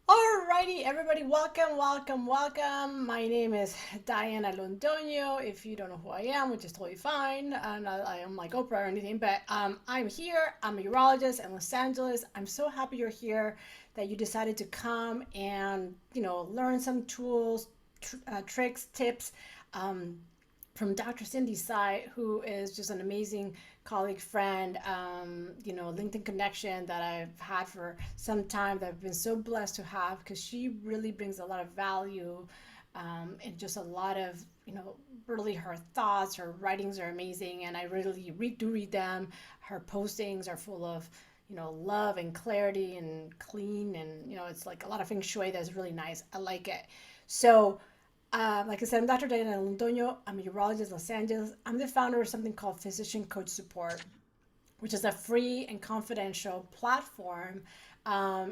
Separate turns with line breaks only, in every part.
Alrighty, everybody, welcome. My name is Diana Londoño. If you don't know who I am, which is totally fine, and I am like Oprah or anything, but I'm here. I'm a urologist in Los Angeles. I'm so happy you're here, that you decided to come and learn some tools, tricks, tips. Um, from Dr. Cindy Tsai, who is just an amazing colleague, friend, LinkedIn connection that I've had for some time that I've been so blessed to have because she really brings a lot of value and just a lot of, really her thoughts, her writings are amazing. And I really do read them. Her postings are full of, love and clarity and clean. And, it's like a lot of feng shui that's really nice. I like it. So, like I said, I'm Dr. Diana Londoño. I'm a urologist in Los Angeles. I'm the founder of something called Physician Coach Support, which is a free and confidential platform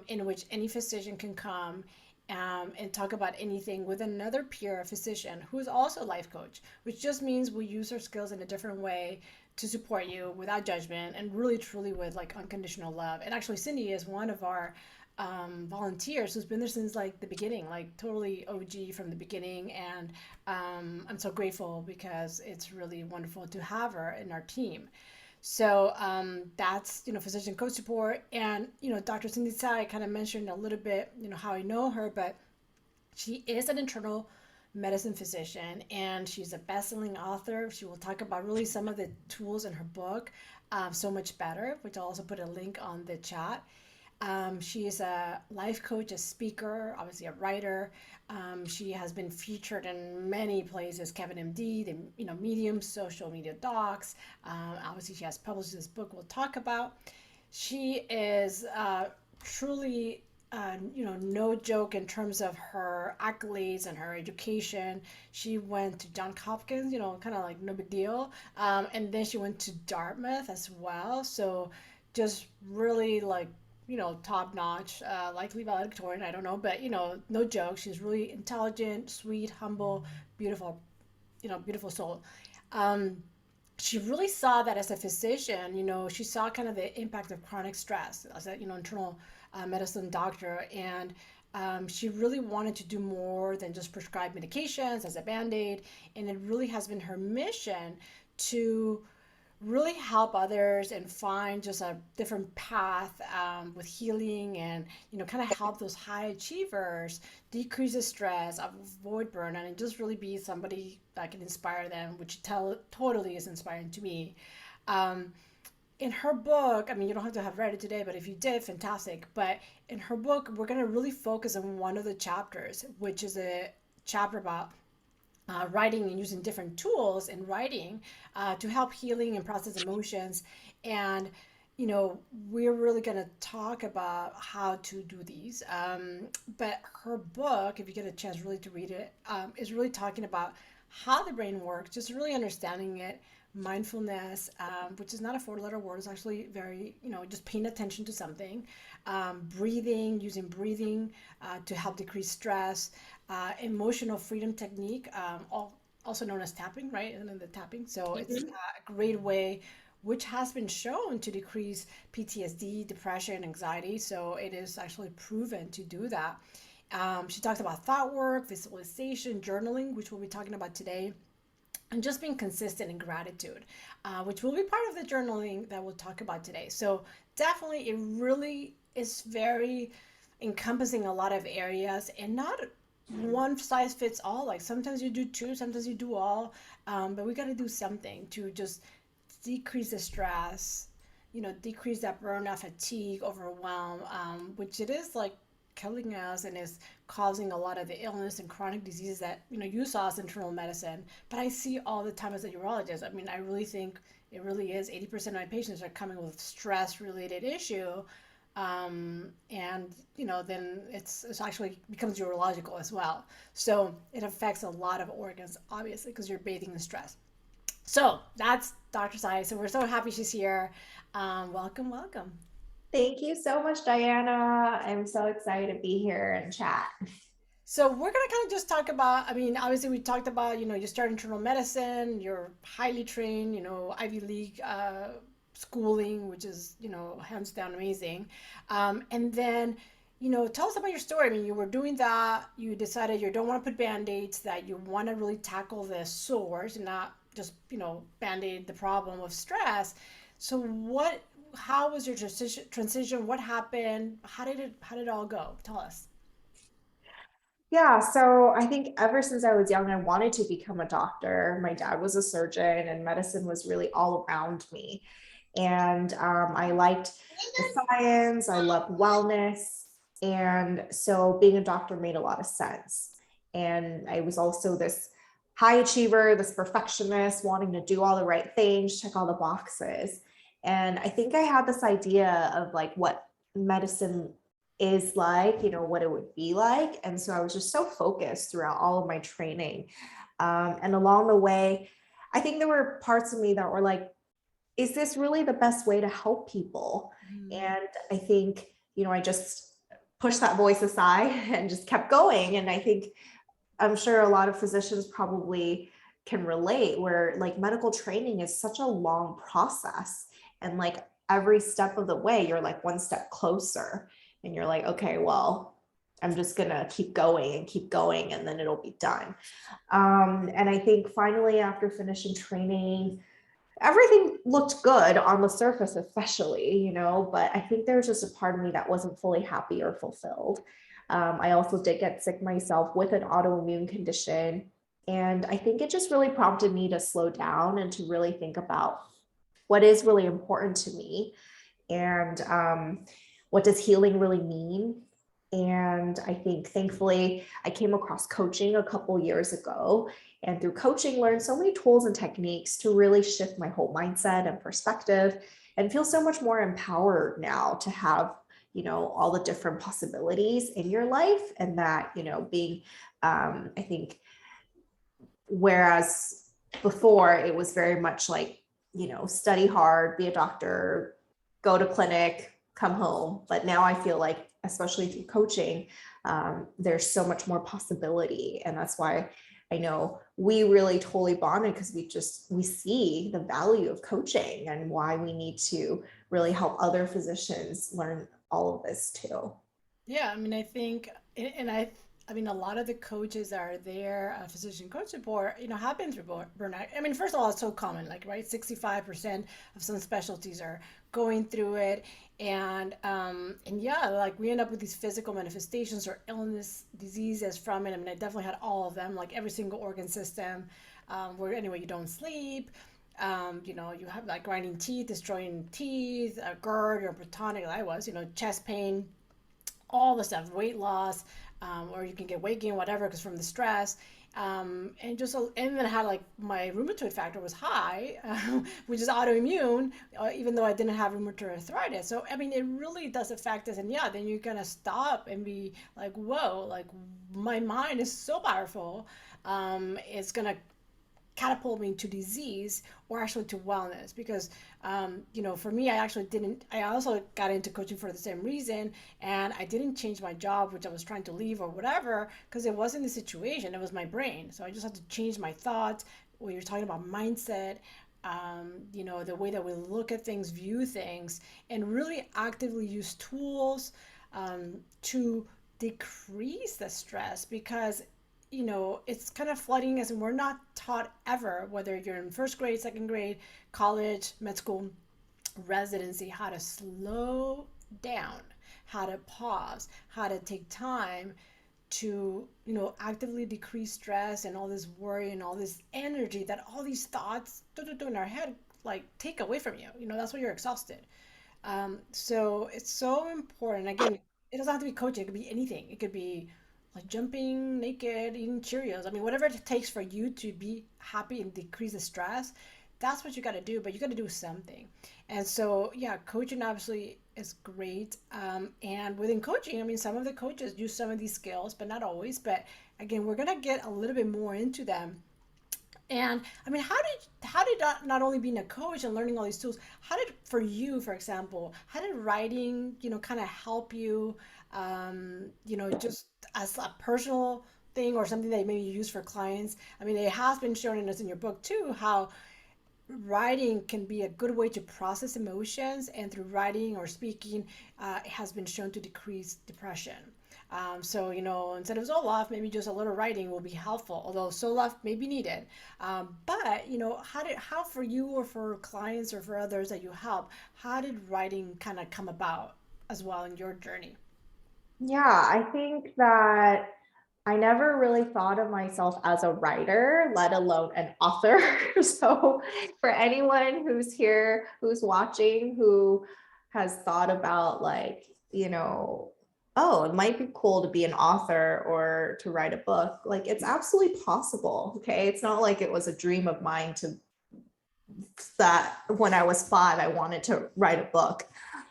in which any physician can come and talk about anything with another peer physician who is also a life coach, which just means we use our skills in a different way to support you without judgment and really truly with like unconditional love. And actually, Cindy is one of our volunteers who's been there since like the beginning, like totally OG from the beginning. And I'm so grateful because it's really wonderful to have her in our team. So that's physician coach support, and Dr. Cindy Tsai kind of mentioned a little bit how I know her, but she is an internal medicine physician and she's a best-selling author. She will talk about really some of the tools in her book, So Much Better, which I'll also put a link on the chat. She is a life coach, a speaker, obviously a writer. She has been featured in many places, Kevin MD, the Medium, social media docs. Obviously, she has published this book we'll talk about. She is truly, no joke in terms of her accolades and her education. She went to Johns Hopkins, kind of like no big deal. And then she went to Dartmouth as well. So just really like top notch, likely valedictorian, I don't know, but no joke. She's really intelligent, sweet, humble, beautiful, beautiful soul. Um, she really saw that as a physician, she saw kind of the impact of chronic stress as a, internal medicine doctor. And she really wanted to do more than just prescribe medications as a band-aid. And it really has been her mission to really help others and find just a different path with healing and kind of help those high achievers decrease the stress, avoid burnout, and just really be somebody that can inspire them, which totally is inspiring to me. um, in her book, I mean, you don't have to have read it today, but if you did, fantastic. But in her book, we're going to really focus on one of the chapters, which is a chapter about writing and using different tools in writing to help healing and process emotions. And, we're really going to talk about how to do these. But her book, if you get a chance really to read it, is really talking about how the brain works, just really understanding it. Mindfulness, which is not a four-letter word, is actually very, just paying attention to something. Breathing, using breathing to help decrease stress. Emotional freedom technique, also known as tapping, right? And then the tapping. So it's a great way, which has been shown to decrease PTSD, depression, anxiety. So it is actually proven to do that. She talks about thought work, visualization, journaling, which we'll be talking about today, and just being consistent in gratitude, which will be part of the journaling that we'll talk about today. So definitely, it really is very encompassing a lot of areas and not one size fits all. Like sometimes you do two, sometimes you do all, but we got to do something to just decrease the stress, decrease that burnout, fatigue, overwhelm, which it is like killing us and is causing a lot of the illness and chronic diseases that you saw as internal medicine, but I see all the time as a urologist. I mean, I really think it really is 80% of my patients are coming with stress related issue. And then it's actually becomes urological as well, so it affects a lot of organs obviously because you're bathing in stress. So that's Dr. Sai. So we're so happy she's here. Welcome.
Thank you so much, Diana. I'm so excited to be here and chat.
So we're gonna kind of just talk about. I mean, obviously we talked about you start internal medicine. You're highly trained. Ivy League schooling, which is hands down amazing. And then tell us about your story. I mean, you were doing that, you decided you don't want to put band-aids, that you want to really tackle the source and not just, band-aid the problem of stress. So how was your transition? What happened? How did it all go? Tell us.
Yeah, so I think ever since I was young, I wanted to become a doctor. My dad was a surgeon, and medicine was really all around me. And I liked the science, I loved wellness. And so being a doctor made a lot of sense. And I was also this high achiever, this perfectionist, wanting to do all the right things, check all the boxes. And I think I had this idea of like what medicine is like, what it would be like. And so I was just so focused throughout all of my training. And along the way, I think there were parts of me that were like, is this really the best way to help people?
Mm.
And I think, I just pushed that voice aside and just kept going. And I think I'm sure a lot of physicians probably can relate where like medical training is such a long process. And like every step of the way, you're like one step closer. And you're like, okay, well, I'm just going to keep going and keep going, and then it'll be done. And I think finally, after finishing training, everything looked good on the surface, especially, but I think there was just a part of me that wasn't fully happy or fulfilled. I also did get sick myself with an autoimmune condition. And I think it just really prompted me to slow down and to really think about what is really important to me, and what does healing really mean. And I think thankfully I came across coaching a couple years ago, and through coaching learned so many tools and techniques to really shift my whole mindset and perspective, and feel so much more empowered now to have all the different possibilities in your life. And that being I think, whereas before it was very much like, study hard, be a doctor, go to clinic, come home. But now I feel like, especially through coaching, there's so much more possibility. And that's why I know we really totally bonded, because we see the value of coaching and why we need to really help other physicians learn all of this too.
Yeah, I mean, I think, and I mean, a lot of the coaches that are there, physician coach support, have been through burnout. I mean, first of all, it's so common, like, right, 65% of some specialties are going through it, and yeah, like we end up with these physical manifestations or illness, diseases from it. I mean, I definitely had all of them, like every single organ system, where anyway you don't sleep. You have like grinding teeth, destroying teeth, a GERD or Platonic. I was, chest pain, all the stuff, weight loss, or you can get weight gain, whatever, because from the stress. And then I had like my rheumatoid factor was high, which is autoimmune, even though I didn't have rheumatoid arthritis. So I mean, it really does affect us. And yeah, then you're gonna stop and be like, whoa, like my mind is so powerful. It's gonna catapult me to disease or actually to wellness, because for me, I actually didn't, I also got into coaching for the same reason, and I didn't change my job, which I was trying to leave or whatever, because it wasn't the situation, it was my brain. So I just had to change my thoughts. When you're talking about mindset, the way that we look at things, view things, and really actively use tools to decrease the stress, because it's kind of flooding us, and we're not taught ever, whether you're in first grade, second grade, college, med school, residency, how to slow down, how to pause, how to take time to, actively decrease stress and all this worry and all this energy that all these thoughts in our head like take away from you. That's why you're exhausted. So it's so important. Again, it doesn't have to be coaching. It could be anything. It could be like jumping naked, eating Cheerios. I mean, whatever it takes for you to be happy and decrease the stress, that's what you got to do. But you got to do something. And so, yeah, coaching obviously is great. And within coaching, I mean, some of the coaches use some of these skills, but not always. But again, we're gonna get a little bit more into them. And I mean, how did not only being a coach and learning all these tools, how did for you, for example, how did writing, kind of help you, just as a personal thing or something that maybe you use for clients? I mean, it has been shown in us in your book too, how writing can be a good way to process emotions, and through writing or speaking, it has been shown to decrease depression. So, instead of Zoloft, maybe just a little writing will be helpful, although Zoloft may be needed. But, how for you or for clients or for others that you help, how did writing kind of come about as well in your journey?
Yeah, I think that I never really thought of myself as a writer, let alone an author. So, for anyone who's here, who's watching, who has thought about, like, oh, it might be cool to be an author or to write a book, like, it's absolutely possible. Okay. It's not like it was a dream of mine to that when I was 5, I wanted to write a book.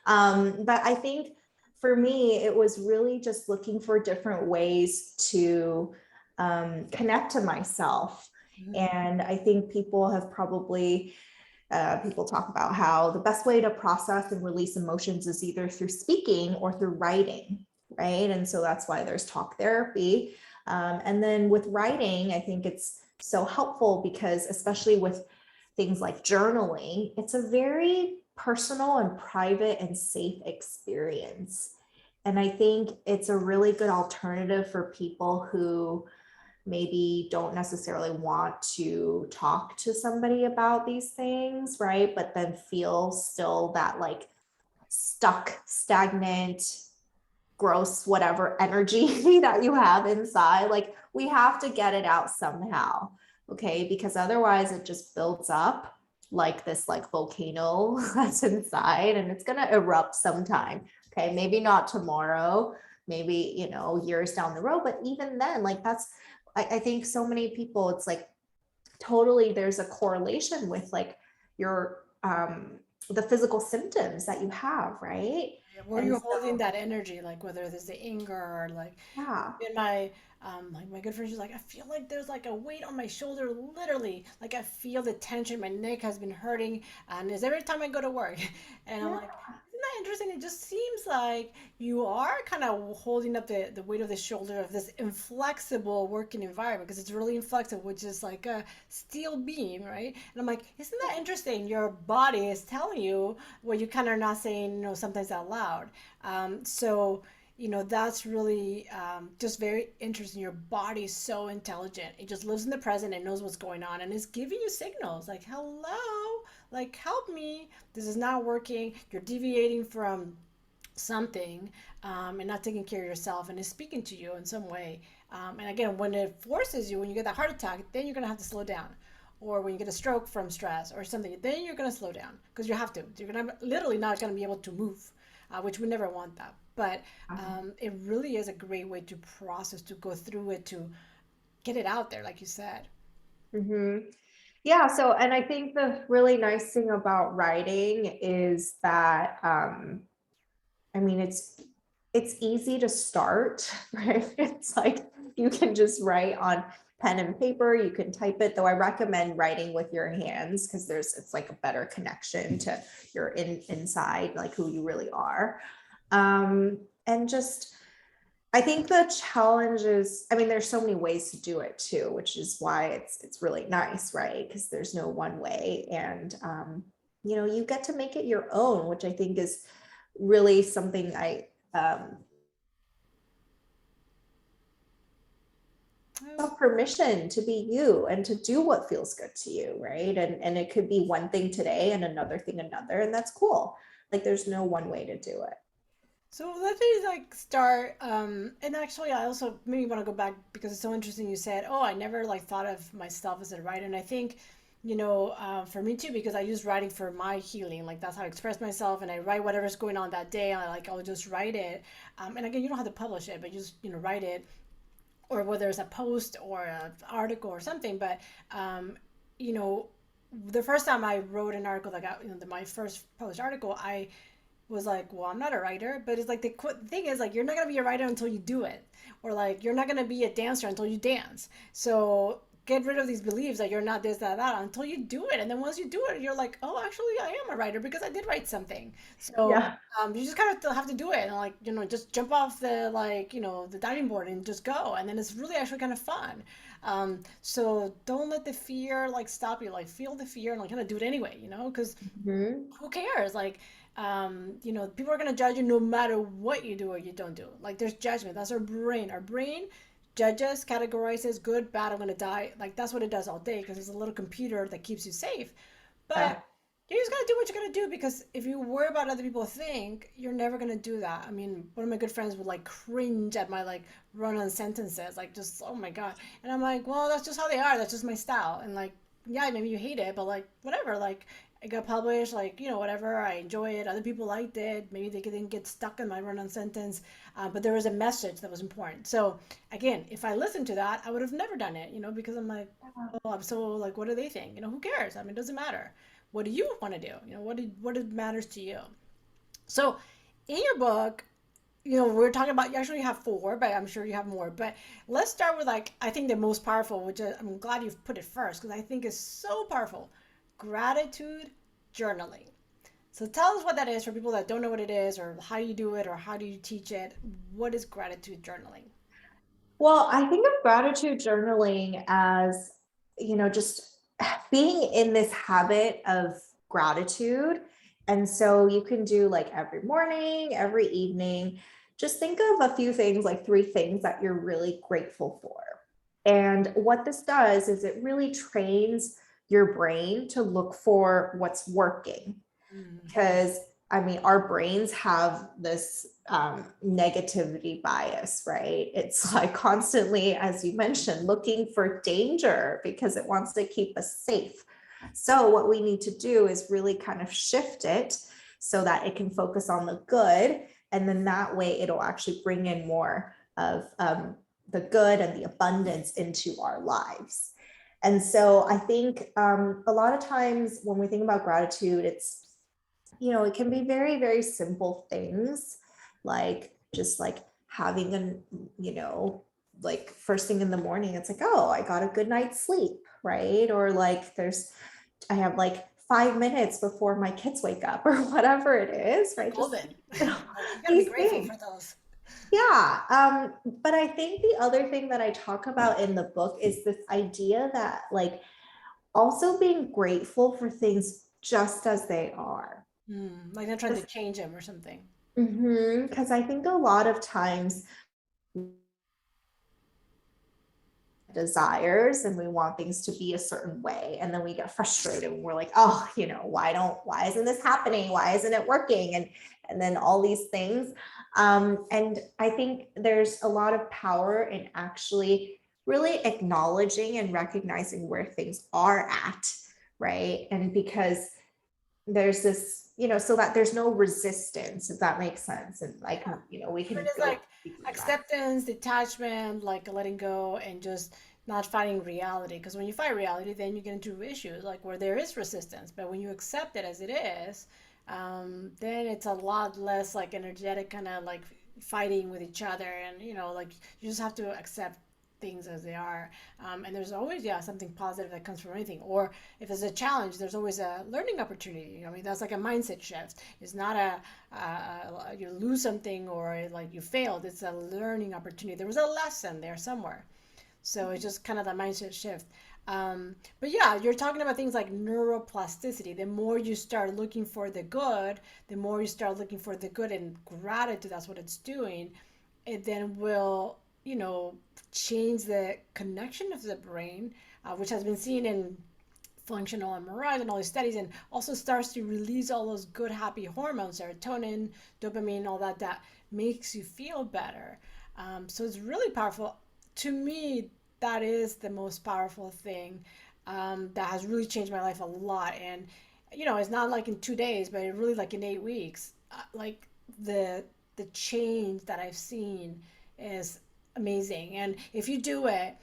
But I think for me, it was really just looking for different ways to connect to myself.
Mhm.
And I think people have probably, people talk about how the best way to process and release emotions is either through speaking or through writing, right? And so that's why there's talk therapy. And then with writing, I think it's so helpful because, especially with things like journaling, it's a very personal and private and safe experience. And I think it's a really good alternative for people who maybe don't necessarily want to talk to somebody about these things, right? But then feel still that, like, stuck, stagnant, gross, whatever energy that you have inside. Like, we have to get it out somehow. Okay. Because otherwise it just builds up like this, like, volcano that's inside, and it's going to erupt sometime. Okay. Maybe not tomorrow, maybe, years down the road. But even then, like, I think so many people, it's like totally there's a correlation with, like, your, the physical symptoms that you have, right?
Where
And
you're holding
so,
that energy, like whether there's the anger or like
yeah.
in like my good friend, she's like, I feel like there's like a weight on my shoulder, literally. Like I feel the tension, my neck has been hurting, and it's every time I go to work. And I'm
Yeah.
like, isn't that interesting? It just seems like you are kind of holding up the weight of the shoulder of this inflexible working environment because it's really inflexible, which is like a steel beam, right? And I'm like, isn't that interesting? Your body is telling you what you kind of are not saying, sometimes out loud. So that's really just very interesting. Your body's so intelligent. It just lives in the present and knows what's going on and is giving you signals like, hello, like, help me. This is not working. You're deviating from something, and not taking care of yourself, and is speaking to you in some way. And again, when it forces you, when you get that heart attack, then you're going to have to slow down. Or when you get a stroke from stress or something, then you're going to slow down because you have to. You're gonna, literally not going to be able to move, which we never want that. But it really is a great way to process, to go through it, to get it out there, like you said.
Mm-hmm. Yeah. So, and I think the really nice thing about writing is that, I mean, it's easy to start, right? It's like you can just write on pen and paper, you can type it, though I recommend writing with your hands because it's like a better connection to your inside, like who you really are. And just, I think the challenge is, I mean, there's so many ways to do it too, which is why it's really nice, right? Because there's no one way. And you get to make it your own, which I think is really something I have permission to be you and to do what feels good to you, right? And it could be one thing today and another thing another, and that's cool. Like, there's no one way to do it.
So let me like start. And actually, I also maybe want to go back because it's so interesting. You said, "Oh, I never like thought of myself as a writer," and I think, for me too, because I use writing for my healing. Like that's how I express myself, and I write whatever's going on that day. I'll just write it. And again, you don't have to publish it, but you just write it, or whether it's a post or an article or something. But you know, the first time I wrote an article, like my first published article, I was like, well, I'm not a writer, but it's like the thing is like you're not gonna be a writer until you do it, or like you're not gonna be a dancer until you dance. So get rid of these beliefs that you're not this, that until you do it. And then once you do it, you're like, oh, actually, I am a writer because I did write something. So
Yeah.
you just kind of have to do it and like, just jump off the like, the diving board and just go. And then it's really actually kind of fun. So don't let the fear like stop you. Like feel the fear and like kind of do it anyway, because
Mhm.
who cares? Like, people are gonna judge you no matter what you do or you don't do. Like, there's judgment. That's our brain. Our brain judges, categorizes good, bad. I'm gonna die. Like, that's what it does all day because it's a little computer that keeps you safe. But
Yeah.
you just gotta do what you gotta do because if you worry about other people think, you're never gonna do that. I mean, one of my good friends would like cringe at my like run-on sentences, like just oh my god. And I'm like, well, that's just how they are. That's just my style. And like, yeah, maybe you hate it, but like whatever. Like it got published, like whatever. I enjoy it. Other people liked it. Maybe they didn't get stuck in my run-on sentence, but there was a message that was important. So again, if I listened to that, I would have never done it. Because I'm like, oh, I'm so like, what do they think? Who cares? I mean, it doesn't matter. What do you want to do? What matters to you? So, in your book, we're talking about you actually have four, but I'm sure you have more. But let's start with like I think the most powerful, which I'm glad you've put it first because I think is so powerful. Gratitude journaling. So tell us what that is for people that don't know what it is, or how you do it, or how do you teach it. What is gratitude journaling?
Well, I think of gratitude journaling as, just being in this habit of gratitude. And so you can do like every morning, every evening, just think of a few things, like three things that you're really grateful for. And what this does is it really trains your brain to look for what's working,
Mm.
because I mean, our brains have this negativity bias, right? It's like constantly, as you mentioned, looking for danger because it wants to keep us safe. So, what we need to do is really kind of shift it so that it can focus on the good. And then that way, it'll actually bring in more of the good and the abundance into our lives. And so I think a lot of times when we think about gratitude, it can be very, very simple things, like just like having like first thing in the morning, it's like, oh, I got a good night's sleep, right? Or like I have like 5 minutes before my kids wake up or whatever it is, right? Just
Golden. Like you got to be
these
grateful
things.
for those.
Yeah. But I think the other thing that I talk about in the book is this idea that like also being grateful for things just as they are.
Like they're trying to change them or something.
Because I think a lot of times desires and we want things to be a certain way, and then we get frustrated and we're like, oh, why isn't this happening, why isn't it working, and then all these things. And I think there's a lot of power in actually really acknowledging and recognizing where things are at, right? And because there's this, so that there's no resistance, if that makes sense, and like,
Yeah.
we
Even
can
it's
go
like
deeper in that.
acceptance, detachment, like letting go and just not fighting reality. Because when you fight reality, then you get into issues like where there is resistance. But when you accept it as it is, then it's a lot less like energetic, kind of like fighting with each other. And, like you just have to accept things as they are. And there's always, yeah, something positive that comes from anything. Or if there's a challenge, there's always a learning opportunity. I mean, that's like a mindset shift. It's not you lose something or like you failed. It's a learning opportunity. There was a lesson there somewhere. So it's just kind of that mindset shift. But yeah, you're talking about things like neuroplasticity. The more you start looking for the good, the more you start looking for the good and gratitude, that's what it's doing. It then will, change the connection of the brain, which has been seen in functional MRIs and all these studies, and also starts to release all those good, happy hormones, serotonin, dopamine, all that, that makes you feel better. So it's really powerful. To me, that is the most powerful thing that has really changed my life a lot. And, it's not like in 2 days, but it really like in 8 weeks. Like the change that I've seen is amazing. And if you do it,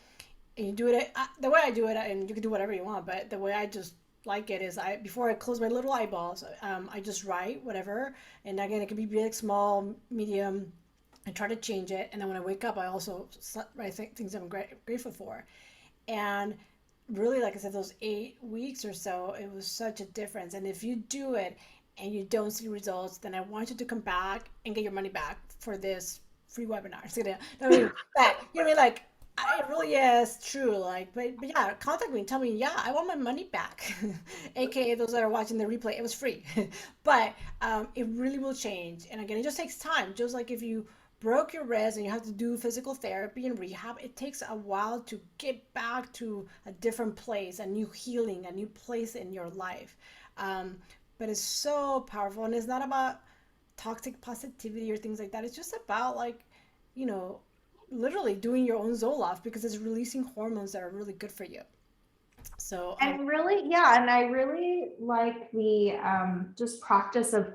and you do it the way I do it, and you can do whatever you want, but the way I just like it is I before I close my little eyeballs, I just write whatever, and again it can be big, small, medium. I try to change it, and then when I wake up, I also write things I'm grateful for, and really, like I said, those 8 weeks or so, it was such a difference. And if you do it and you don't see results, then I want you to come back and get your money back for this free webinar. So, I mean, but you know, what I mean, like, it really is true. Like, but yeah, contact me, tell me, yeah, I want my money back. AKA those that are watching the replay, it was free. But it really will change. And again, it just takes time. Just like if you broke your wrist and you have to do physical therapy and rehab, it takes a while to get back to a different place, a new healing, a new place in your life. Um, but it's so powerful, and it's not about toxic positivity or things like that. It's just about like, you know, literally doing your own Zoloft because it's releasing hormones that are really good for you. So,
And really, yeah, and I really like the just practice of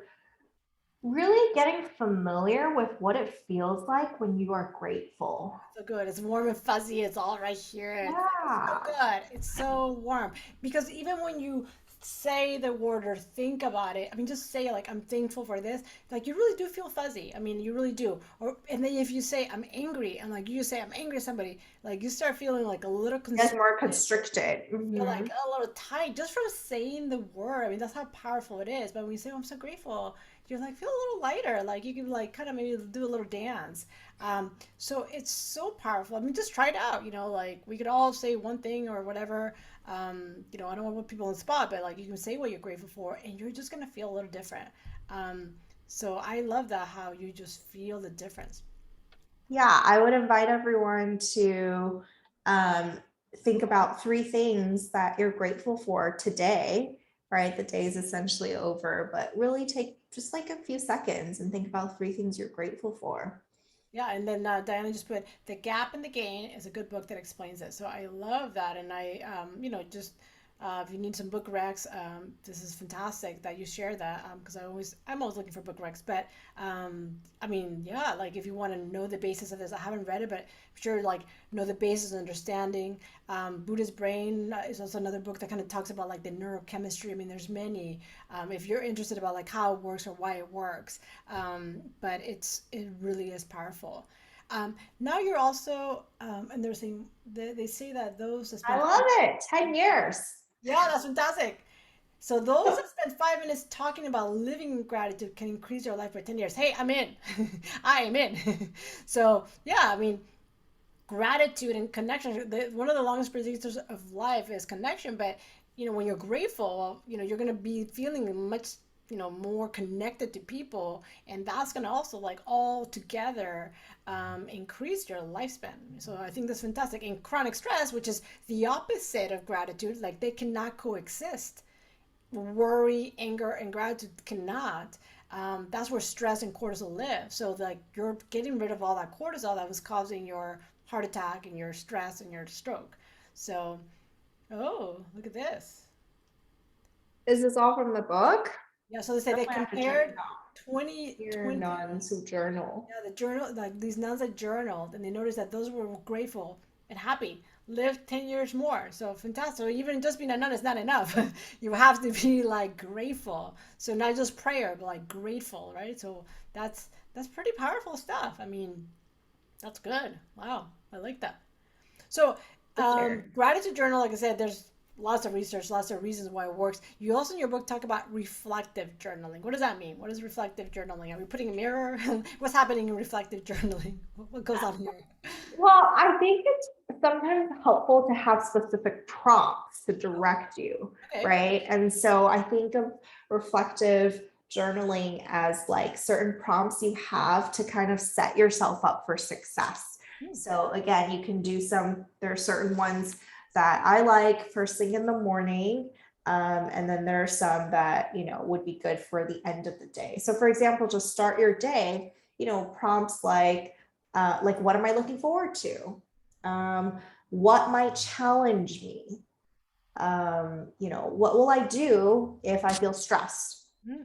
really getting familiar with what it feels like when you are grateful.
so good. It's warm and fuzzy. It's all right here. It's like it's so
Yeah.
good. It's so warm because even when you say the word or think about it, I mean, just say like I'm thankful for this. Like you really do feel fuzzy. I mean, you really do. Or and then if you say I'm angry and like you say I'm angry at somebody, like you start feeling like a little
Get more
constricted.
constricted.
Feel like
Hmm.
a little tight just from saying the word. I mean, that's how powerful it is. But when you say, oh, I'm so grateful, you're like, feel a little lighter. Like you can like kind of maybe do a little dance. So it's so powerful. I mean, just try it out. You know, like we could all say one thing or whatever. You know, I don't want to put people on the spot, but like you can say what you're grateful for and you're just going to feel a little different. Um, so I love that how you just feel the difference.
Yeah, I would invite everyone to um, think about three things that you're grateful for today, right? The day is essentially over, but really take just like a few seconds and think about three things you're grateful for.
Yeah, and then Diana just put The Gap and the Gain is a good book that explains it. So I love that, and you know, just if you need some book recs, this is fantastic that you share that because I'm always looking for book recs. But I mean, yeah, like if you want to know the basis of this, I haven't read it, but I'm sure like know the basis, understanding. Buddha's Brain is also another book that kind of talks about like the neurochemistry. I mean, there's many. If you're interested about like how it works or why it works, but it really is powerful. Now you're also, and they're saying they say that those that
I
spend
love it. 10 years.
yeah, that's fantastic. So those that spend 5 minutes talking about living in gratitude can increase your life by 10 years. Hey, I'm in. I am in. So yeah, I mean, gratitude and connection. One of the longest predictors of life is connection. But you know, when you're grateful, you know, you're gonna be feeling much, you know, more connected to people, and that's gonna also like all together increase your lifespan. So I think that's fantastic. And chronic stress, which is the opposite of gratitude, like they cannot coexist. Worry, anger, and gratitude cannot. That's where stress and cortisol live. So like you're getting rid of all that cortisol that was causing your heart attack and your stress and your stroke. So, oh, look at this.
Is this all from the book?
Yeah, so they say they
Definitely have to check it
compared
out.
20
Dear
20.
nuns who journal.
Yeah, the journal, like these nuns that journaled, and they noticed that those were grateful and happy, lived 10 years more. So fantastic. So even just being a nun is not enough. You have to be like grateful. So not just prayer, but like grateful, right? So that's pretty powerful stuff. I mean, that's good. Wow, I like that. So,
For sure.
gratitude journal, like I said, there's lots of research, lots of reasons why it works. You also in your book talk about reflective journaling. What does that mean? What is reflective journaling? Are we putting a mirror? What's happening in reflective journaling? What goes on here?
Well, I think it's sometimes helpful to have specific prompts to direct you,
Okay.
right? And so I think of reflective journaling as like certain prompts you have to kind of set yourself up for success.
Hmm.
So again, you can do there are certain ones that I like first thing in the morning. And then there are some that, would be good for the end of the day. So for example, just start your day, prompts like what am I looking forward to? What might challenge me? What will I do if I feel stressed?
Hmm.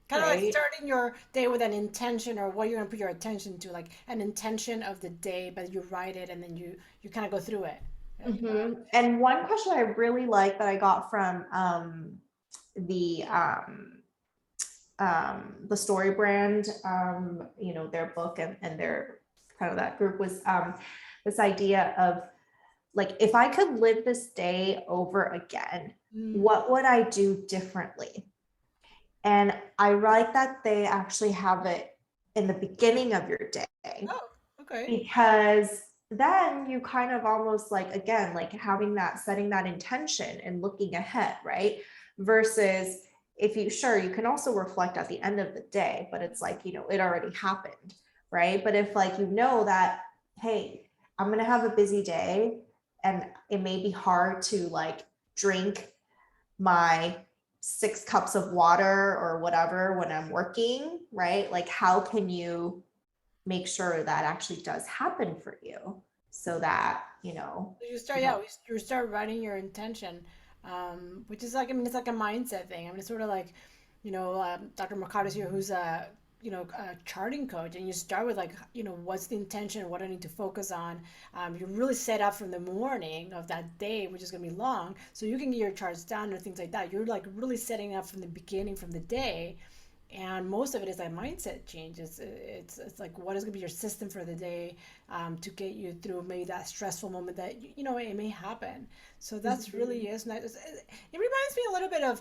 Kind of like
Right.
starting your day with an intention or what you're going to put your attention to, like an intention of the day, but you write it and then you kind of go through it. Yeah.
And one question I really like that I got from the the story brand, their book and their kind of that group was this idea of like if I could live this day over again,
Mm.
what would I do differently? And I like that they actually have it in the beginning of your day,
Oh, okay.
because then you kind of almost like, again, like having that, setting that intention and looking ahead, right? Versus if you, sure, you can also reflect at the end of the day, but it's like, it already happened, right? But if like, that, hey, I'm going to have a busy day and it may be hard to like drink my 6 cups of water or whatever when I'm working, right? Like, how can you make sure that actually does happen for you so that,
So you start,
you
yeah,
don't.
you start writing your intention, which is like, I mean, it's like a mindset thing. I mean, it's sort of like, Dr. Mercado's here, who's a charting coach, and you start with like, what's the intention, what I need to focus on. You really set up from the morning of that day, which is going to be long, so you can get your charts done or things like that. You're like really setting up from the beginning, from the day, and most of it is that mindset change. It's like what is going to be your system for the day, to get you through maybe that stressful moment that it may happen. So that's really is nice. It reminds me a little bit of,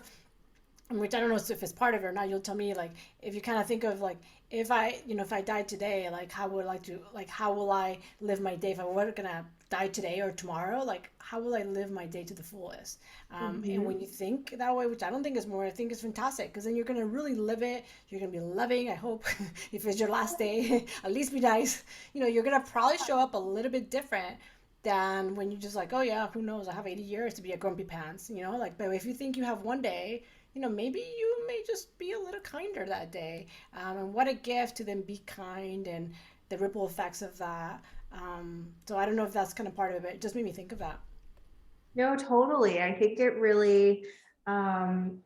which I don't know if it's part of it or not. You'll tell me, like, if you kind of think of like, if I died today, like how would I like to, like how will I live my day if I were gonna die today or tomorrow? Like how will I live my day to the fullest? And
Mhm.
when you think that way, which I don't think is more, I think it's fantastic, because then you're gonna really live it. You're gonna be loving. I hope if it's your last day, at least be nice. You're gonna probably show up a little bit different than when you just like, oh yeah, who knows? I have 80 years to be a grumpy pants. Like, but if you think you have one day, maybe you may just be a little kinder that day. And what a gift to then be kind, and the ripple effects of that. So I don't know if that's kind of part of it, but it just made me think of that.
No, totally. I think it really, um,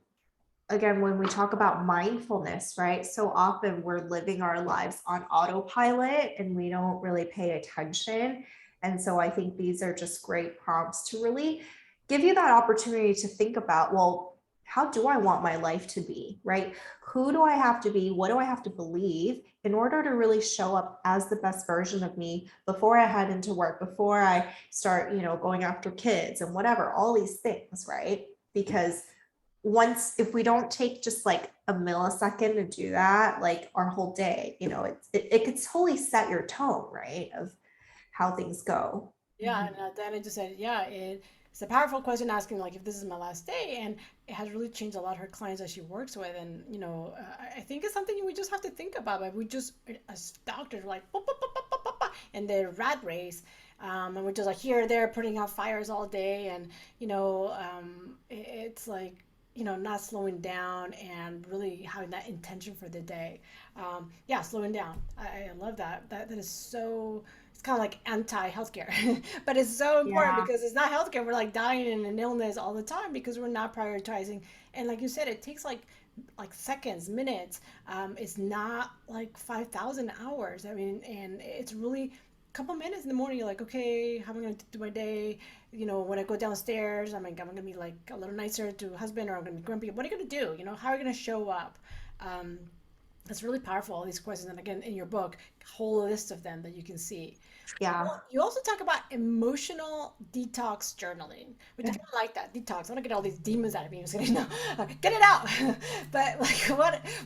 again, when we talk about mindfulness, right? So often we're living our lives on autopilot and we don't really pay attention. And so I think these are just great prompts to really give you that opportunity to think about, well, how do I want my life to be, right? Who do I have to be? What do I have to believe in order to really show up as the best version of me before I head into work, before I start, going after kids and whatever, all these things, right? Because once, if we don't take just like a millisecond to do that, like our whole day, it could totally set your tone, right, of how things go.
Yeah, and then I just said, yeah, it's a powerful question, asking like if this is my last day, and it has really changed a lot of her clients that she works with, and I think it's something we just have to think about. But we just, as doctors, we're like, "Pop, pop, pop, pop, pop, pop, pop," and the rat race, and we're just like here, there, putting out fires all day, and it's like not slowing down and really having that intention for the day. Yeah, slowing down. I love that. That is so, it's kind of like anti-healthcare, but it's so important
Yeah.
because it's not healthcare. We're like dying in an illness all the time because we're not prioritizing. And like you said, it takes like seconds, minutes. It's not like 5,000 hours. I mean, and it's really a couple minutes in the morning. You're like, okay, how am I going to do my day? When I go downstairs, I'm like, I'm gonna be like a little nicer to husband, or I'm gonna be grumpy. What are you gonna do? How are you gonna show up? Um, it's really powerful, all these questions. And again, in your book, whole list of them that you can see.
Yeah.
You also talk about emotional detox journaling, which I kind of like that. Detox. I want to get all these demons out of me. I'm just gonna get it out. But like,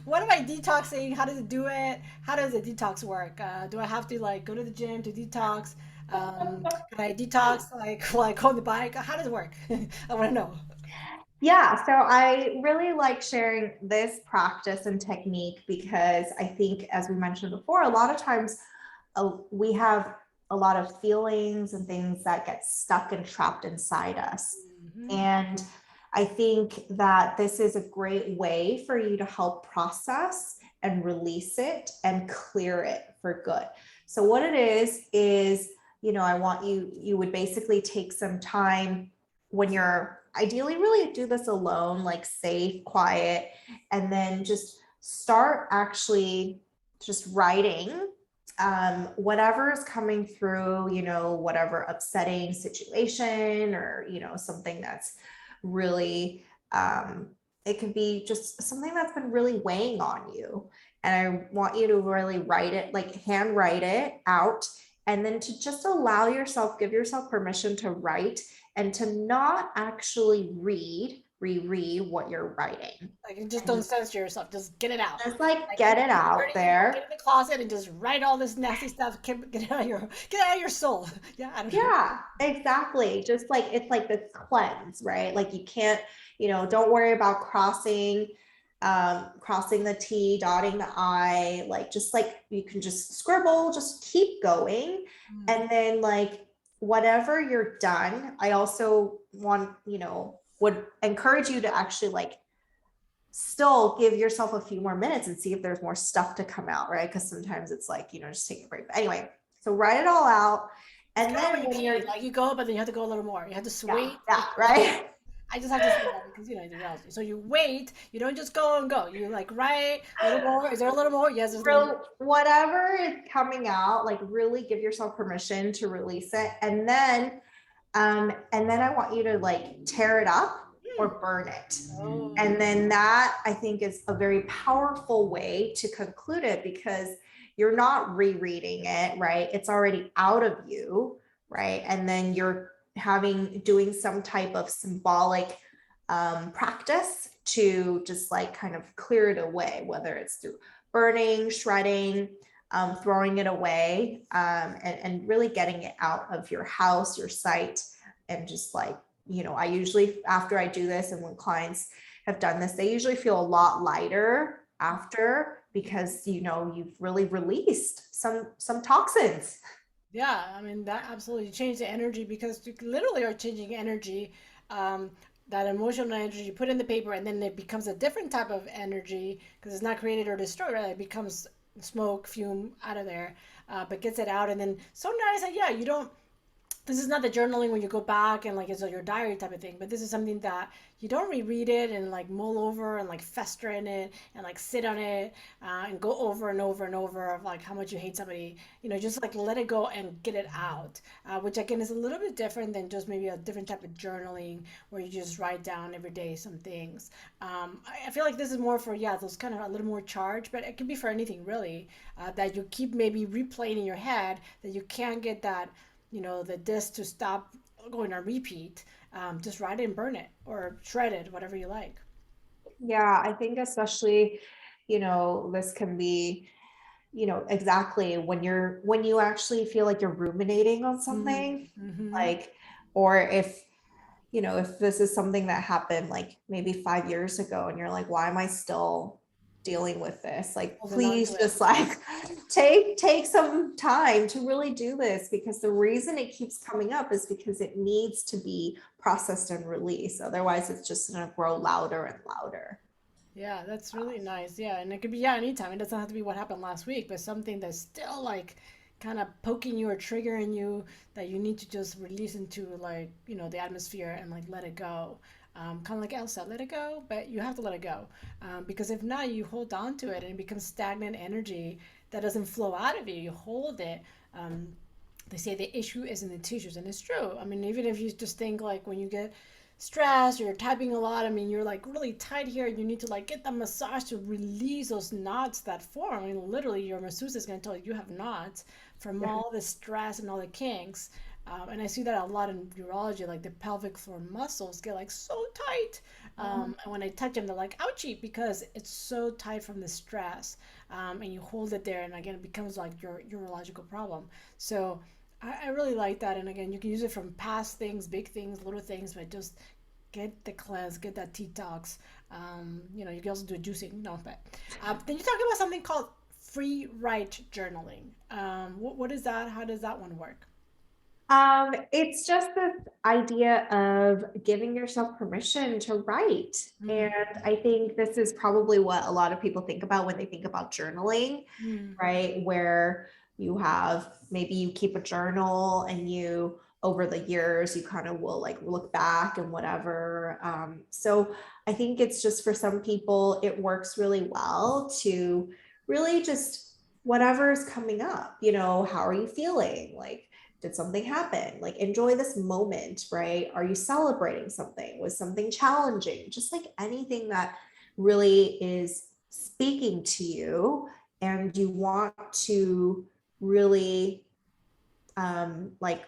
what am I detoxing? How does it do it? How does the detox work? Do I have to like go to the gym to detox? Can I detox like while I go on the bike? How does it work? I want to know.
Yeah, so I really like sharing this practice and technique because I think, as we mentioned before, a lot of times we have a lot of feelings and things that get stuck and trapped inside us.
Hmm.
And I think that this is a great way for you to help process and release it and clear it for good. So, what it is, I want you would basically take some time when you're, ideally really do this alone, like safe, quiet, and then just start actually just writing whatever is coming through, whatever upsetting situation, or, something that's really, it could be just something that's been really weighing on you. And I want you to really write it, like handwrite it out and then to just allow yourself, give yourself permission to write and to not actually reread what you're writing.
Like, you just don't
And
censor yourself. Just get it out.
just like
Like
get
at
it out
8:30, get
there.
in the closet and just write all this nasty stuff. Get it out of your soul. Yeah, I don't know.
Yeah, exactly. Just like it's like this cleanse, right? Like you can't, don't worry about crossing the T, dotting the I, like just like you can just scribble, just keep going.
Mm.
And then like whatever you're done, I also want, would encourage you to actually like still give yourself a few more minutes and see if there's more stuff to come out, right? Because sometimes it's like, just take a break. But anyway, so write it all out.
It's
And
kind of
then when you're,
repeat. Like, you go, but then you have to go a little more. You have to
yeah,
wait.
yeah, right.
I just have to say that because you know. So you wait. You don't just go and go. You like write a little more. Is there a little more? Yes, there's a little more.
Real, whatever is coming out, like really give yourself permission to release it. And then I want you to like tear it up or
Hmm.
burn it.
Oh,
And then that I think is a very powerful way to conclude it because you're not rereading it, right? It's already out of you, right? And then you're doing some type of symbolic practice to just like kind of clear it away, whether it's through burning, shredding, throwing it away, and really getting it out of your house, your site, and just like, I usually, after I do this and when clients have done this, they usually feel a lot lighter after because, you've really released some toxins.
yeah. I mean, that absolutely changed the energy because you literally are changing energy. Um, that emotional energy you put in the paper, and then it becomes a different type of energy because it's not created or destroyed. Right? It becomes smoke, fume out of there, but gets it out, and then so nice that yeah, you don't. This is not the journaling when you go back and like it's your diary type of thing, but this is something that you don't reread it and like mull over and like fester in it and like sit on it and go over and over and over of like how much you hate somebody. Just like let it go and get it out, which again is a little bit different than just maybe a different type of journaling where you just write down every day some things. I feel like this is more for yeah those kind of a little more charged, but it could be for anything really that you keep maybe replaying in your head that you can't get that the disc to stop going on repeat. Just write it and burn it or shred it, whatever you like.
Yeah, I think especially, this can be, exactly when you actually feel like you're ruminating on something,
Mm-hmm.
like, or if this is something that happened like maybe 5 years ago and you're like, why am I still dealing with this? Like,
Holding on to
please
it.
just like take some time to really do this because the reason it keeps coming up is because it needs to be processed and released. Otherwise, it's just going to grow louder and louder.
Yeah, that's really nice. Yeah, and it could be yeah anytime. It doesn't have to be what happened last week, but something that's still like kind of poking you or triggering you that you need to just release into like the atmosphere and like let it go. Kind of like Elsa, let it go, but you have to let it go because if not, you hold on to it and it becomes stagnant energy that doesn't flow out of you. You hold it. Um, they say the issue is in the tissues, and it's true. I mean, even if you just think like when you get stressed or you're typing a lot, I mean, you're like really tight here, you need to like get the massage to release those knots that form. I mean, literally, your masseuse is going to tell you have knots from
Yeah.
all the stress and all the kinks. And I see that a lot in urology, like the pelvic floor muscles get like so tight. And when I touch them, they're like, ouchie, because it's so tight from the stress. And you hold it there, and again, it becomes like your urological problem. So I really like that. And again, you can use it from past things, big things, little things, but just get the cleanse, get that detox. You can also do juicing, no, but then you talk about something called free write journaling. What is that? How does that one work?
It's just this idea of giving yourself permission to write.
Mm,
And I think this is probably what a lot of people think about when they think about journaling,
mm,
right? Where maybe you keep a journal and over the years, you kind of will like look back and whatever. So I think it's just for some people, it works really well to really just whatever is coming up, how are you feeling? Like, did something happen? Like, enjoy this moment, right? Are you celebrating something? Was something challenging? Just like anything that really is speaking to you and you want to really like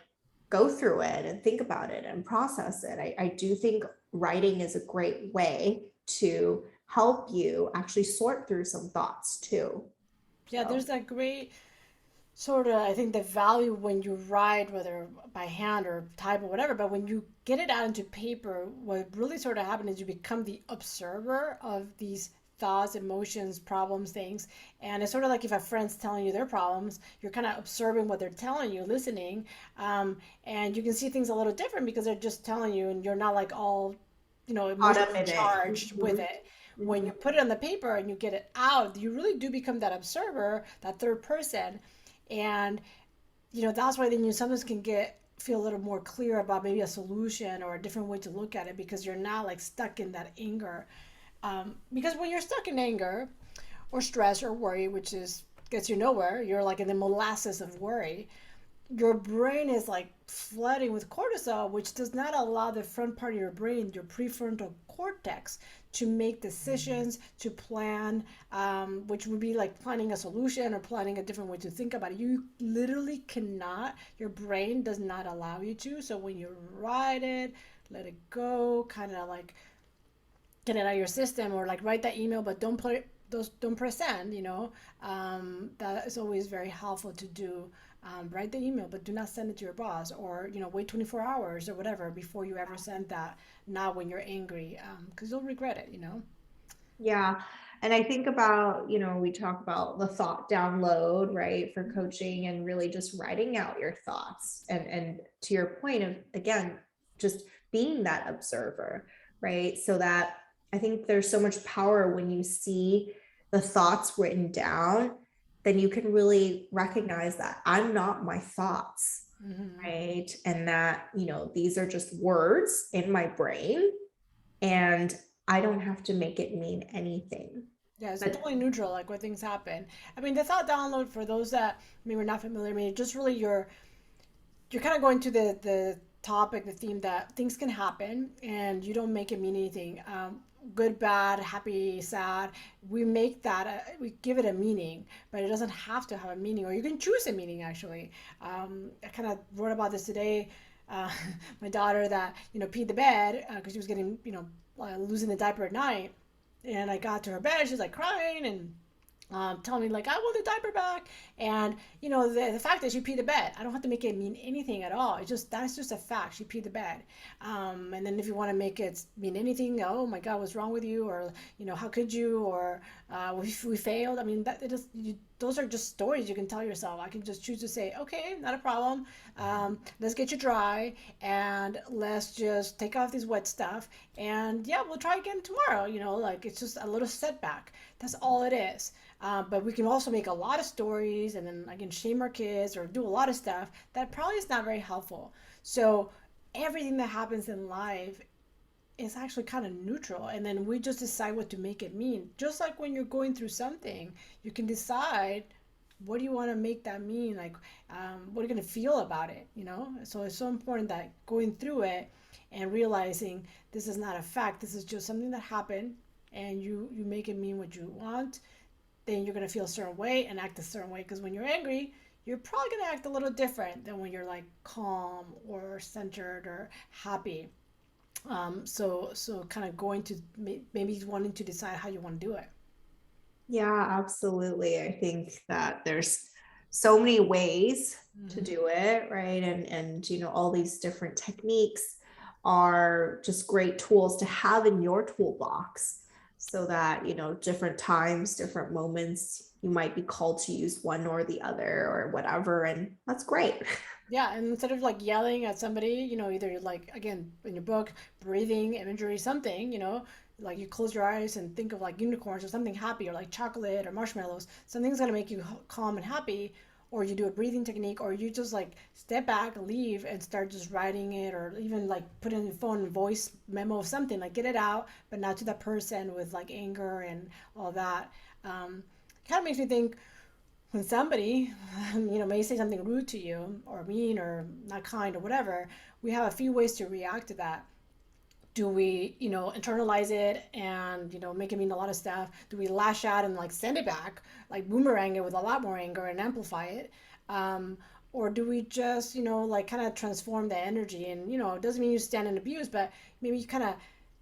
go through it and think about it and process it. I do think writing is a great way to help you actually sort through some thoughts too.
Yeah,
So
there's that great sort of, I think, the value when you write, whether by hand or type or whatever, but when you get it out into paper, what really sort of happens is you become the observer of these thoughts, emotions, problems, things. And it's sort of like if a friend's telling you their problems, you're kind of observing what they're telling you, listening. And you can see things a little different because they're just telling you, and you're not like all,
caught up
emotionally
in it.
charged with
Mhm,
it. When you
mhm.
put it on the paper and you get it out, you really do become that observer, that third person. And that's why then you sometimes can get feel a little more clear about maybe a solution or a different way to look at it because you're not like stuck in that anger. Because when you're stuck in anger or stress or worry, which is gets you nowhere, you're like in the molasses of worry. Your brain is like flooding with cortisol, which does not allow the front part of your brain, your prefrontal cortex, to make decisions, to plan, which would be like planning a solution or planning a different way to think about it. You literally cannot, your brain does not allow you to. So when you write it, let it go, kind of like get it out of your system, or like write that email, but don't put it, those don't press send, that is always very helpful to do. Write the email, but do not send it to your boss, or wait 24 hours or whatever before you ever send that. Not when you're angry, because you'll regret it.
Yeah. And I think about, we talk about the thought download, right, for coaching and really just writing out your thoughts. And to your point of, again, just being that observer, right? So that I think there's so much power when you see the thoughts written down, then you can really recognize that I'm not my thoughts,
Mm-hmm.
right? And that, these are just words in my brain and I don't have to make it mean anything.
Yeah, it's
But
totally neutral, like where things happen. I mean, the thought download, for those that maybe are not familiar, I mean, just really you're kind of going to the topic, the theme that things can happen and you don't make it mean anything. Good, bad, happy, sad. We make that we give it a meaning, but it doesn't have to have a meaning, or you can choose a meaning actually. I kind of wrote about this today. Uh, my daughter that peed the bed because she was getting losing the diaper at night, and I got to her bed. She's like crying and telling me like I want the diaper back, and the fact that she peed the bed, I don't have to make it mean anything at all. It's just that's just a fact. She peed the bed, and then if you want to make it mean anything, oh my God, what's wrong with you, or how could you, or we failed. I mean that it just those are just stories you can tell yourself. I can just choose to say, okay, not a problem. Let's get you dry, and let's just take off this wet stuff, and yeah, we'll try again tomorrow. Like it's just a little setback. That's all it is. But we can also make a lot of stories and then again shame our kids or do a lot of stuff that probably is not very helpful. So everything that happens in life is actually kind of neutral, and then we just decide what to make it mean. Just like when you're going through something, you can decide what do you want to make that mean, like what are you going to feel about it. So it's so important that going through it and realizing this is not a fact, this is just something that happened, and you make it mean what you want. Then you're going to feel a certain way and act a certain way, because when you're angry, you're probably going to act a little different than when you're like calm or centered or happy. So kind of going to maybe wanting to decide how you want to do it.
yeah, absolutely. I think that there's so many ways to
Mm-hmm.
do it, right? And all these different techniques are just great tools to have in your toolbox so that, different times, different moments, you might be called to use one or the other or whatever. And that's great.
Yeah, and instead of like yelling at somebody, either like again in your book, breathing imagery, something, like you close your eyes and think of like unicorns or something happy, or like chocolate or marshmallows, something's gonna make you calm and happy, or you do a breathing technique, or you just like step back, leave, and start just writing it, or even like put in your phone voice memo of something, like get it out, but not to that person with like anger and all that. Kind of makes me think when somebody may say something rude to you or mean or not kind or whatever, we have a few ways to react to that. Do we internalize it and make it mean a lot of stuff? Do we lash out and like send it back, like boomerang it with a lot more anger and amplify it? Or do we just, like kind of transform the energy? And, it doesn't mean you stand and abuse, but maybe you kind of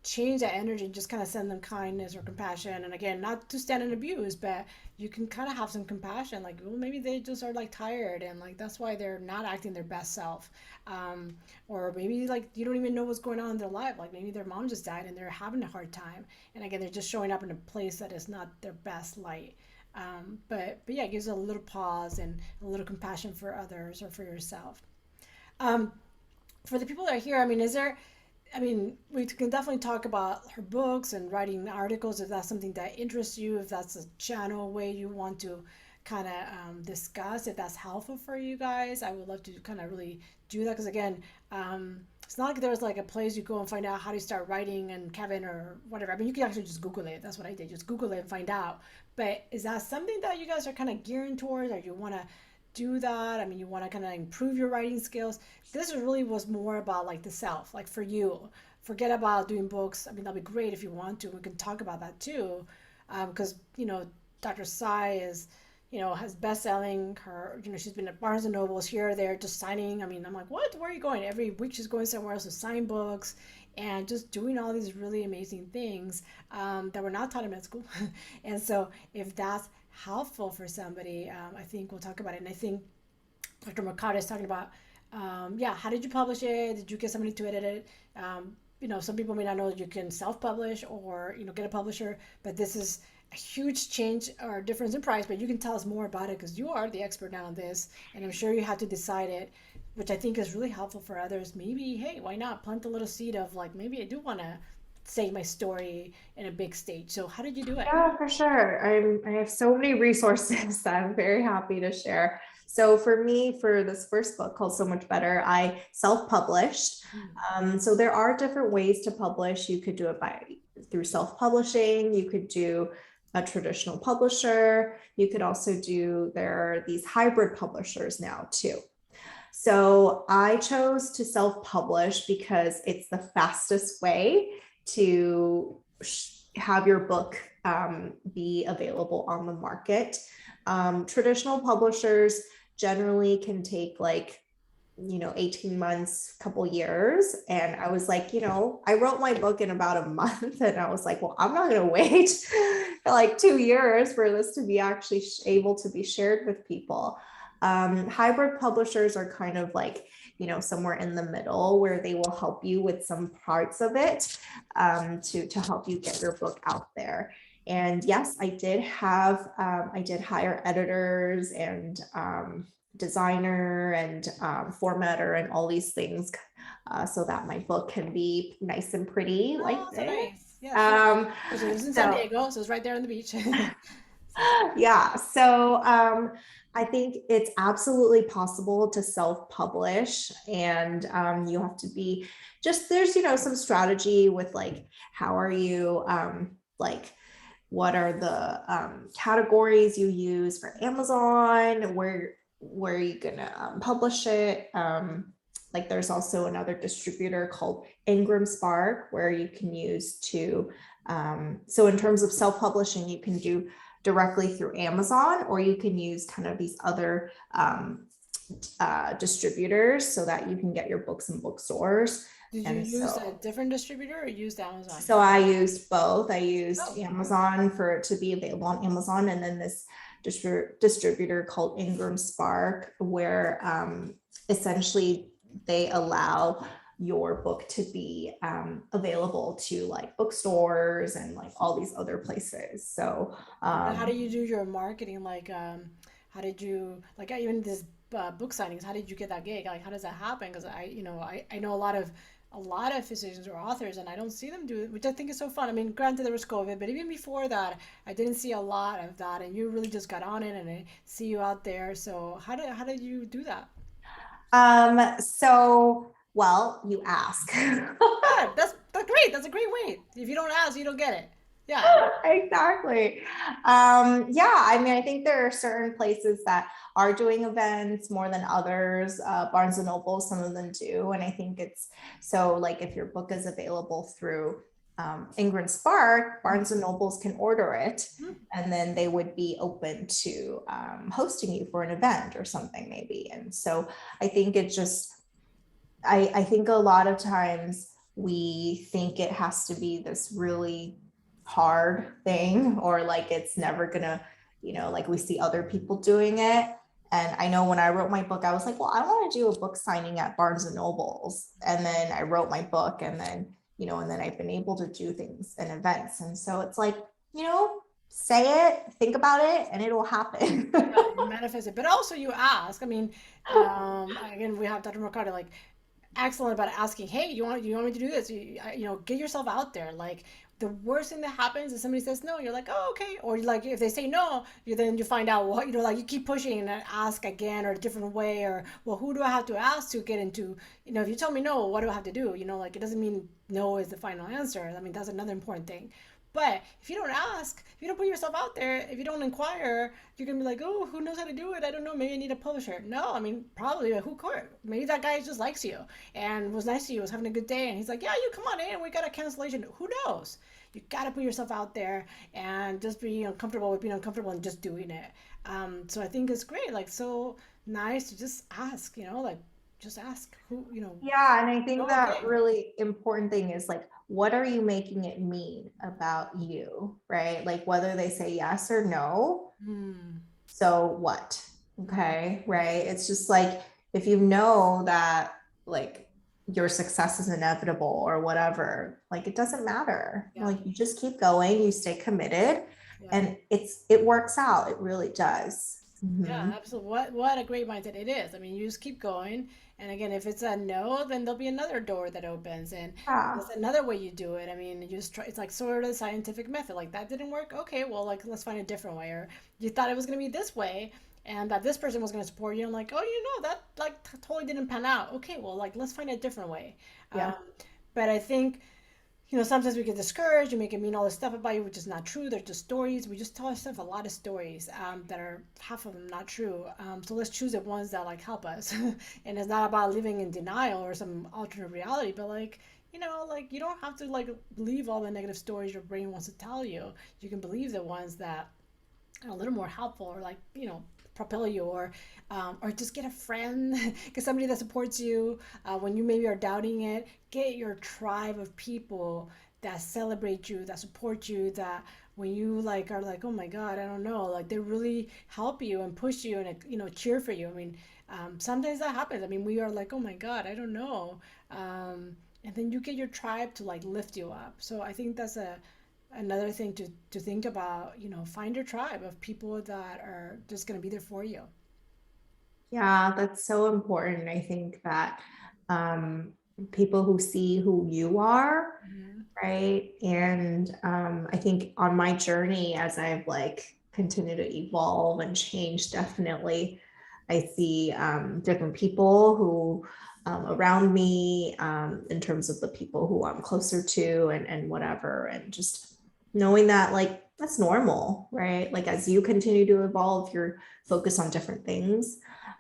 change that energy and just kind of send them kindness or compassion. And again, not to stand and abuse, but you can kind of have some compassion. Like, well, maybe they just are like tired and like that's why they're not acting their best self. Um, or maybe like you don't even know what's going on in their life. Like maybe their mom just died and they're having a hard time. And again, they're just showing up in a place that is not their best light. But yeah, it gives a little pause and a little compassion for others or for yourself. Um, for the people that are here, I mean, we can definitely talk about her books and writing articles if that's something that interests you, if that's a channel way you want to kind of discuss, if that's helpful for you guys. I would love to kind of really do that because, again, it's not like there's like a place you go and find out how to start writing and Kevin or whatever. I mean, you can actually just Google it. That's what I did. Just Google it and find out. But is that something that you guys are kind of gearing towards, or you want to do that? I mean, you want to kind of improve your writing skills. This really was more about like the self, like for you. Forget about doing books. I mean, that'll be great if you want to. We can talk about that too, because Dr. Tsai is, has best selling. Her, she's been at Barnes and Nobles here or there, just signing. I mean, I'm like, what? Where are you going? Every week she's going somewhere else to sign books and just doing all these really amazing things that were not taught in med school. And so, if that's helpful for somebody, I think we'll talk about it. And I think Dr. Mercado is talking about, yeah, how did you publish it? Did you get somebody to edit it? Some people may not know that you can self-publish or get a publisher, but this is a huge change or difference in price. But you can tell us more about it because you are the expert now on this, and I'm sure you have to decide it, which I think is really helpful for others. Maybe, hey, why not plant a little seed of like maybe I do want to say my story in a big stage. So how did you do it?
Yeah, for sure. I have so many resources that I'm very happy to share. So for me, for this first book called So Much Better, I self-published. So there are different ways to publish. You could do it through self-publishing. You could do a traditional publisher. You could also there are these hybrid publishers now too. So I chose to self-publish because it's the fastest way to have your book be available on the market. Traditional publishers generally can take 18 months, couple years. And I was like, I wrote my book in about a month and I was like, well, I'm not going to wait like 2 years for this to be actually able to be shared with people. Hybrid publishers are kind of like, somewhere in the middle where they will help you with some parts of it to help you get your book out there. And yes, I did hire editors and designer and formatter and all these things so that my book can be nice and pretty like
Oh, so
this.
nice. Yeah, she
Um,
lives in San
so
Diego, so it's right there on the beach.
yeah, so I think it's absolutely possible to self-publish, and you have to be there's some strategy with like how are you like what are the categories you use for Amazon, where are you gonna publish it. Like there's also another distributor called Ingram Spark where you can use to so in terms of self-publishing, you can do directly through Amazon, or you can use kind of these other distributors so that you can get your books in bookstores.
Did you
And
use a
so,
different distributor or used Amazon?
so I used both. I used
Oh,
Amazon for it to be available on Amazon, and then this distributor called Ingram Spark, where essentially they allow your book to be available to like bookstores and like all these other places. So
and how do you do your marketing? Like, how did you like even this book signings? How did you get that gig? Like, how does that happen? Because I know a lot of physicians or authors, and I don't see them do it, which I think is so fun. I mean, granted there was COVID, but even before that, I didn't see a lot of that, and you really just got on it, and I see you out there. So how did you do that?
well, you ask.
Yeah, that's great. That's a great way. If you don't ask, you don't get it. Yeah.
Exactly. Yeah, I mean, I think there are certain places that are doing events more than others. Barnes and Noble, some of them do. And I think it's so like if your book is available through Ingrid Spark, Barnes and Nobles can order it,
Mhm.
and then they would be open to hosting you for an event or something maybe. And so I think it just, I think a lot of times we think it has to be this really hard thing, or like it's never gonna, like we see other people doing it. And I know when I wrote my book, I was like, well, I want to do a book signing at Barnes and Nobles. And then I wrote my book, and then, and then I've been able to do things and events. And so it's like, say it, think about it, and it'll happen.
Yeah, you manifest it, but also you ask. I mean, again, we have Dr. Mercado, like, excellent about asking, hey, you want me to do this? Get yourself out there. Like, the worst thing that happens is somebody says no, you're like, oh, okay. Or like if they say no, you find out what, like you keep pushing and ask again or a different way, or well, who do I have to ask to get into, if you tell me no, what do I have to do? Like, it doesn't mean no is the final answer. I mean, that's another important thing. But if you don't ask, if you don't put yourself out there, if you don't inquire, you're gonna be like, oh, who knows how to do it? I don't know. Maybe I need a publisher. No, I mean, probably, but who could? Maybe that guy just likes you and was nice to you, was having a good day, and he's like, yeah, you come on in. We got a cancellation. Who knows? You gotta put yourself out there and just be uncomfortable with being uncomfortable and just doing it. So I think it's great. Like, so nice to just ask. Like, just ask who.
Yeah, and I think
Oh,
that
okay.
really important thing is like, what are you making it mean about you, right? Like whether they say yes or no,
Hmm.
so what? Okay, right? It's just like if you know that like your success is inevitable or whatever, like it doesn't matter.
Yeah.
Like you just keep going, you stay committed,
Yeah.
and it works out. It really does.
Yeah,
Mhm.
absolutely. What a great mindset it is. I mean, you just keep going, and again, if it's a no, then there'll be another door that opens, and
Yeah.
there's another way you do it. I mean, you just try. It's like sort of the scientific method. Like that didn't work. Okay, well, like let's find a different way. Or you thought it was gonna be this way, and that this person was gonna support you, and like, oh, that like totally didn't pan out. Okay, well, like let's find a different way.
Yeah.
Um, but I think sometimes we get discouraged and make it mean all this stuff about you, which is not true. They're just stories. We just tell ourselves a lot of stories that are half of them not true. So let's choose the ones that like help us. And it's not about living in denial or some alternate reality, but like, like you don't have to like believe all the negative stories your brain wants to tell you. You can believe the ones that a little more helpful, or like propel you, or just get a friend, get somebody that supports you when you maybe are doubting it. Get your tribe of people that celebrate you, that support you, that when you like are like, oh my god, I don't know, like they really help you and push you and cheer for you. I mean, sometimes that happens. I mean, we are like, oh my god, I don't know, and then you get your tribe to like lift you up. So I think that's another thing to think about. Find your tribe of people that are just going to be there for you.
Yeah, that's so important. I think that um, people who see who you are,
Mhm.
right? And I think on my journey, as I've like continued to evolve and change, definitely, I see different people who around me, in terms of the people who I'm closer to, and whatever, and just knowing that like that's normal, right? Like as you continue to evolve, you're focused on different things,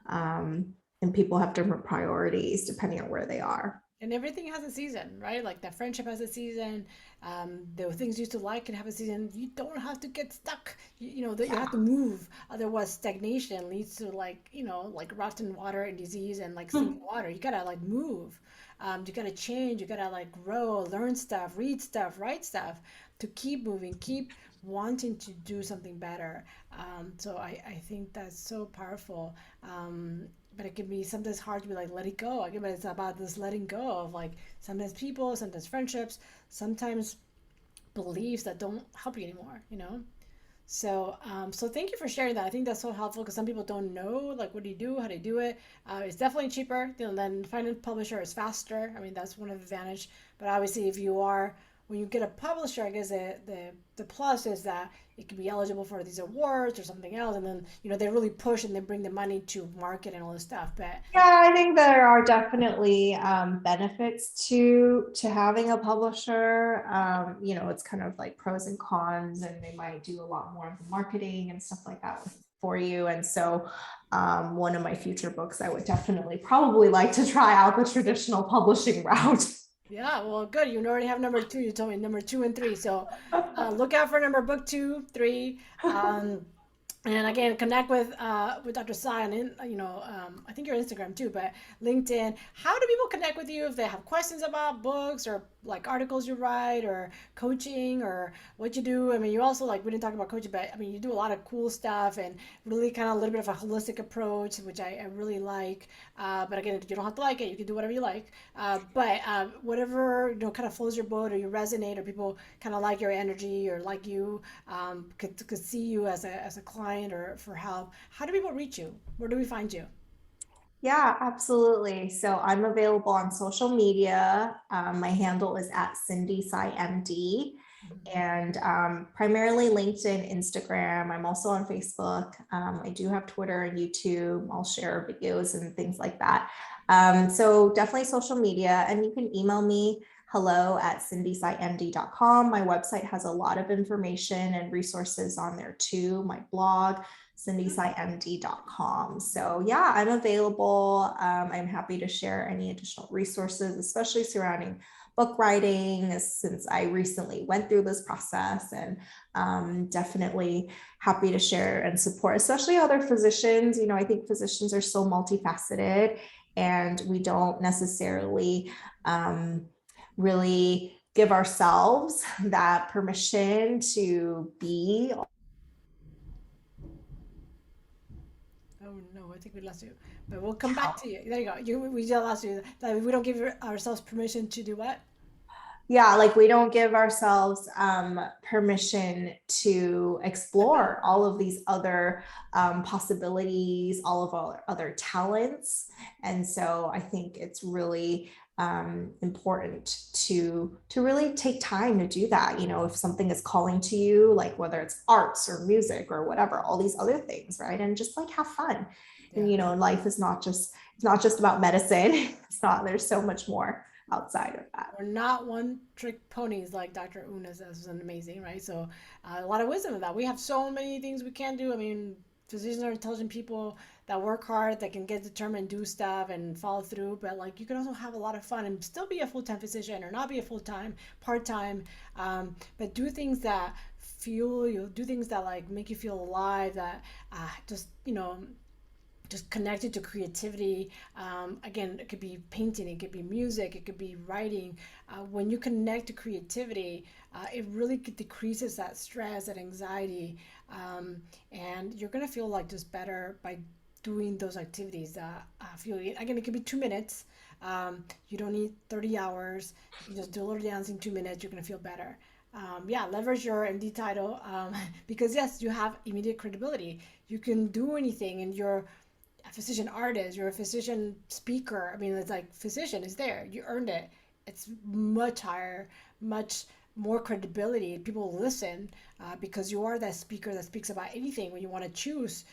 and people have different priorities depending on where they are.
And everything has a season, right? Like that friendship has a season. The things you used to like can have a season. You don't have to get stuck. That you have to move. Otherwise, stagnation leads to like rotten water and disease and like
Yeah.
sinking water. You gotta like move. You gotta change. You gotta like grow, learn stuff, read stuff, write stuff to keep moving, keep wanting to do something better. So I think that's so powerful. But it can be sometimes hard to be like, let it go. Again, but it's about this letting go of like sometimes people, sometimes friendships, sometimes beliefs that don't help you anymore. So thank you for sharing that. I think that's so helpful because some people don't know like what do you do, how do you do it. It's definitely cheaper than finding a publisher. Is faster. I mean, that's one of the advantage. But obviously, if you are when you get a publisher, I guess the plus is that it can be eligible for these awards or something else, and then they really push and they bring the money to market and all this stuff. But
Yeah, I think there are definitely benefits to having a publisher. It's kind of like pros and cons, and they might do a lot more of the marketing and stuff like that for you. And so, one of my future books, I would definitely probably like to try out the traditional publishing route.
Yeah, well, good. You already have number two. You told me number two and three. So look out for number book two, three. Um, and again, connect with Dr. Tsai and I think your Instagram too, but LinkedIn. How do people connect with you if they have questions about books or like articles you write or coaching or what you do? I mean, you also like we didn't talk about coaching, but I mean, you do a lot of cool stuff and really kind of a little bit of a holistic approach, which I really like. But again, you don't have to like it. You can do whatever you like. But whatever kind of flows your boat or you resonate or people kind of like your energy or like you could see you as a client or for help. How do people reach you? Where do we find you?
Yeah, absolutely. So I'm available on social media. My handle is at Cindy Tsai MD, and primarily LinkedIn, Instagram. I'm also on Facebook. I do have Twitter and YouTube. I'll share videos and things like that. So definitely social media, and you can email me hello@cindyscimd.com. My website has a lot of information and resources on there too. My blog, cindyscimd.com. So yeah, I'm available. I'm happy to share any additional resources, especially surrounding book writing, since I recently went through this process, and definitely happy to share and support, especially other physicians. I think physicians are so multifaceted, and we don't necessarily really give ourselves that permission to be.
Oh no, I think we lost you. But we'll come back to you. There you go. We just lost you. That we don't give ourselves permission to do what?
Yeah, like we don't give ourselves permission to explore all of these other possibilities, all of our other talents. And so I think it's really important to really take time to do that. If something is calling to you, like whether it's arts or music or whatever, all these other things, right? And just like have fun. And
Yeah.
life is not just, it's not just about medicine. It's not, there's so much more outside of that.
We're not one trick ponies like Dr. Una says is amazing, right? So a lot of wisdom in that. We have so many things we can do. I mean, physicians are intelligent people that work hard, that can get determined, do stuff, and follow through. But like, you can also have a lot of fun and still be a full time physician or not be a full time, part time. But do things that fuel you. Do things that like make you feel alive. That just just connected to creativity. Again, it could be painting, it could be music, it could be writing. When you connect to creativity, it really decreases that stress, that anxiety, and you're gonna feel like just better by doing those activities that feel. Again, it could be 2 minutes. You don't need 30 hours. You just do a little dancing, 2 minutes. You're gonna feel better. Yeah, leverage your MD title because yes, you have immediate credibility. You can do anything, and you're a physician artist, you're a physician speaker. I mean, it's like physician is there. You earned it. It's much higher, much more credibility. People listen because you are that speaker that speaks about anything when you want to choose.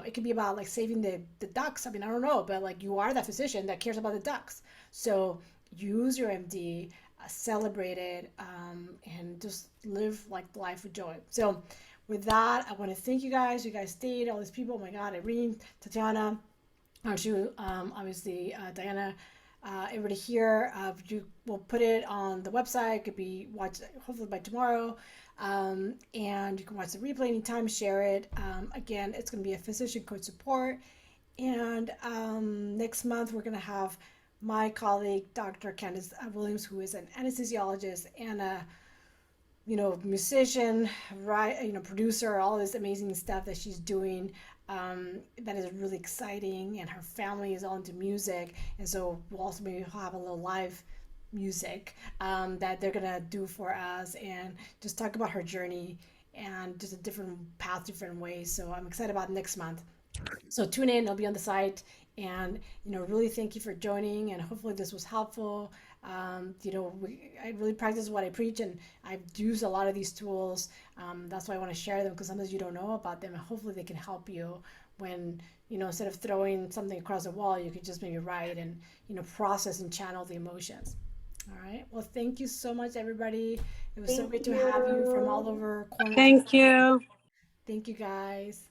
It could be about like saving the ducks. I mean, I don't know, but like you are that physician that cares about the ducks. So use your MD, celebrate it, and just live like life with joy. So with that, I want to thank you guys. You guys stayed, all these people. Oh my God, Irene, Tatiana, actually, obviously, Diana, everybody here. You will put it on the website. It could be watched hopefully by tomorrow. And you can watch the replay anytime, share it. Again, it's going to be a physician coach support. And next month, we're going to have my colleague, Dr. Candice Williams, who is an anesthesiologist and a musician, right? Producer, all this amazing stuff that she's doing. That is really exciting, and her family is all into music, and so we'll also maybe have a little live music that they're gonna do for us, and just talk about her journey and just a different path, different ways. So I'm excited about next month. So tune in, it'll be on the site. And really thank you for joining, and hopefully this was helpful. I really practice what I preach, and I've used a lot of these tools. That's why I want to share them, because sometimes you don't know about them, and hopefully they can help you when instead of throwing something across the wall, you could just maybe write and process and channel the emotions. All right, well, thank you so much, everybody. It was so
Thank
great to have you from all
you.
over corners of the
Thank
state.
you.
Thank you, guys.